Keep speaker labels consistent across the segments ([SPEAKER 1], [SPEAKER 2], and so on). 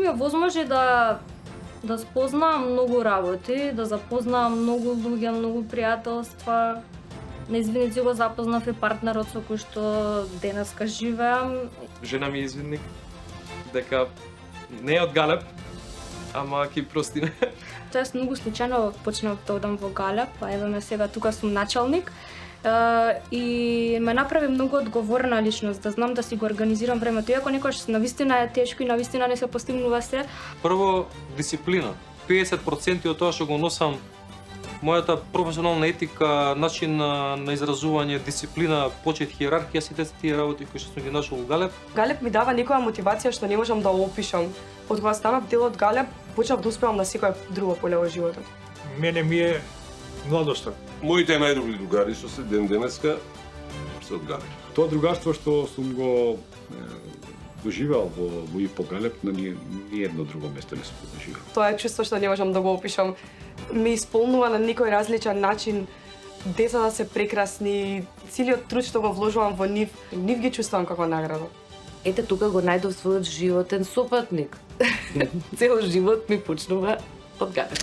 [SPEAKER 1] ми овозможи да спознам многу работи, да запознам многу луѓе, многу пријателства. На извидници го запознав и партнерот со кој што денеска живеам.
[SPEAKER 2] Жена ми е извидник, дека не е од Галеб, ама ќе простиме.
[SPEAKER 1] Тоа е многу случајно почнав да одам во Галеб, а еве ме сега тука сум началник. И ме направи многу одговорна личност, да знам да си го организирам времето, иако некогаш навистина е тешко и навистина не се постигнува се.
[SPEAKER 2] Прво, дисциплина. 50% од тоа што го носам, мојата професионална етика, начин на изразување, дисциплина, почет, хиерархија, сите тие работи кои што сум ги нашол во Галеб.
[SPEAKER 3] Галеб ми дава некоја мотивација што не можам да опишам. Од кога станав дел од Галеб, почнав да успевам на секое друго поле во животот.
[SPEAKER 4] Мене ми е младоста.
[SPEAKER 5] Моите најдобри другари што се денеска се од Галеб.
[SPEAKER 4] Тоа другарство што сум го доживеал во ИПО Галеб, на ни едно друго место не сум го доживеал.
[SPEAKER 3] Тоа е чувство што не можам да го опишам. Ме исполнува на некој различен начин. Децата се прекрасни, целиот труд што го вложувам во нив ги чувствувам како награда.
[SPEAKER 6] Ете тука го најдов својот животен сопатник. Цел живот ми почнува од Галеб.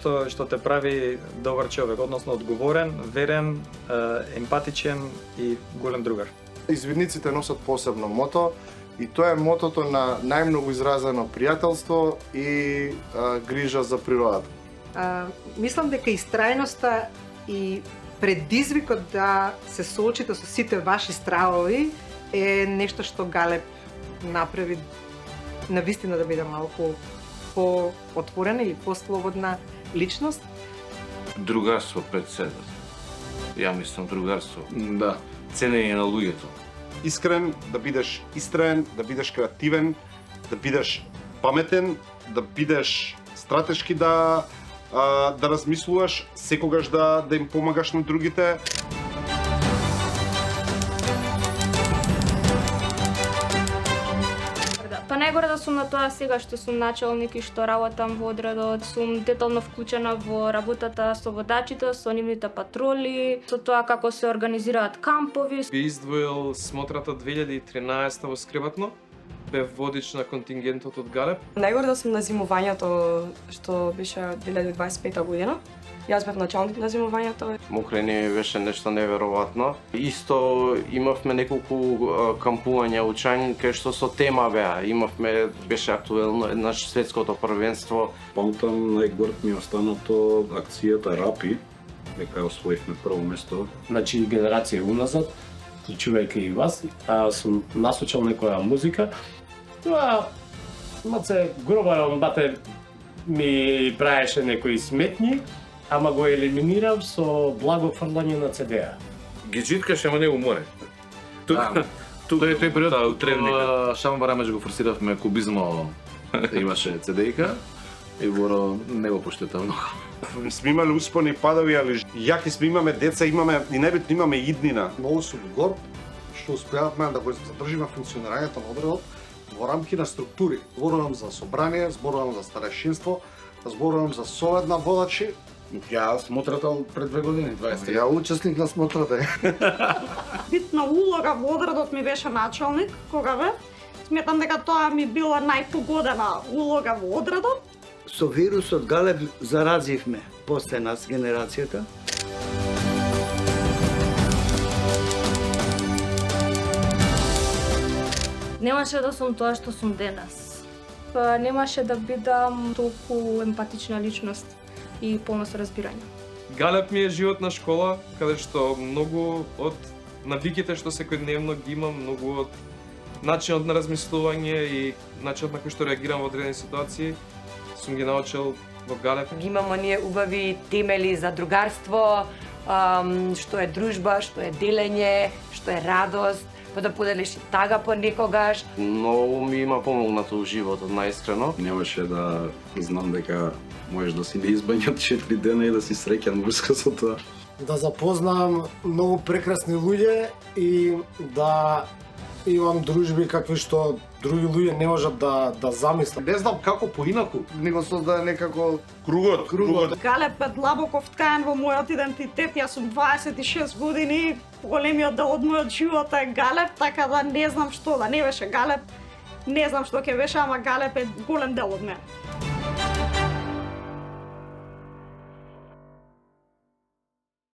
[SPEAKER 7] Што те прави добар човек, односно одговорен, верен, емпатичен и голем другар.
[SPEAKER 8] Извидниците носат посебно мото и тоа е мотото на најмногу изразено пријателство и грижа за природата.
[SPEAKER 9] Мислам дека истрајноста и предизвикот да се соочите со сите ваши стравови е нешто што Галеб направи навистина да биде малку по-отворена или по-слободна личност.
[SPEAKER 10] Другарство пред себе. Ја мислам другарство.
[SPEAKER 5] Да.
[SPEAKER 10] Ценење на луѓето.
[SPEAKER 8] Искрен, да бидеш истраен, да бидеш креативен, да бидеш паметен, да бидеш стратешки да размислуваш, секогаш да им помагаш на другите.
[SPEAKER 1] Па најгоре да сум на тоа сега што сум началник и што работам во одредот, сум детално вклучена во работата со водачите, со нивните патроли, со тоа како се организираат кампови.
[SPEAKER 2] Би издвоил смотрата 2013 во Скребатно, бев водич на контингентот од Галеб.
[SPEAKER 3] Најгоре да сум на зимувањето што беше 2025 година. Јас бев началник на зимувањето.
[SPEAKER 10] Мокрени беше нешто неверојатно. Исто имавме неколку кампувања учањ кај што со тема беа. Беше актуелно еднаш светското првенство.
[SPEAKER 4] Памтам најгорд ми останато акцијата Рапи, дека освоивме прво место.
[SPEAKER 11] Значи генерација уназад, вклучувајќи и вас, сум насочил некоја музика. Тоа маце гробарон бате ми праеше некои сметни, ама го елиминирав со благо фрлање на CD-а.
[SPEAKER 10] Ги читкаше, ама не уморе.
[SPEAKER 5] Тој период
[SPEAKER 10] тревника. Шамо Барамеж го форсиравме кубизмо, имаше CD-ка и Боро не го поштета многу.
[SPEAKER 8] Сме имали успони и падови, али јаки сме, имаме деца, имаме и небитно имаме иднина.
[SPEAKER 12] Многу сум горд што успеавме да го задржиме функционирањето на одредот во рамки на структури. Зборувам за собрание, зборувам за старешинство, зборувам за совет на водачи.
[SPEAKER 13] Ја смотрата пред 2 години, 20.
[SPEAKER 12] Ја учесник на смотрата.
[SPEAKER 14] Битна улога во одредот ми беше началник, кога бе. Сметам дека тоа ми била најпогодена улога во одредот.
[SPEAKER 15] Со вирусот Галеб заразивме после нас генерацијата.
[SPEAKER 1] Немаше да сум тоа што сум денес. Немаше да бидам толку емпатична личност и полно со разбирање.
[SPEAKER 2] Галеб ми е животна школа, каде што многу од навиките што секојдневно ги имам, многу од начинот на размислување и начинот на кој што реагирам во одредени ситуации, сум ги научил во Галеб.
[SPEAKER 6] Имамо ние убави темели за другарство, што е дружба, што е делење, што е радост, па да поделиш и тага понекогаш.
[SPEAKER 10] Многу ми има помогнато во животот, наискрено.
[SPEAKER 4] Немаше да знам дека можеш да си не избањат 4 дена и да си среќен врска со тоа.
[SPEAKER 12] Да запознам многу прекрасни луѓе и да Имам дружби какви што други луѓе не можат да замислат. Не знам како поинаку, него создаде некако кругот.
[SPEAKER 14] Галеб е длабоко вткаен во мојот идентитет. Јас сум 26 години, големиот дел од мојот живот е галеб, така да не знам што да не беше галеб. Не знам што ќе беше, ама галеб е голем дел од мене.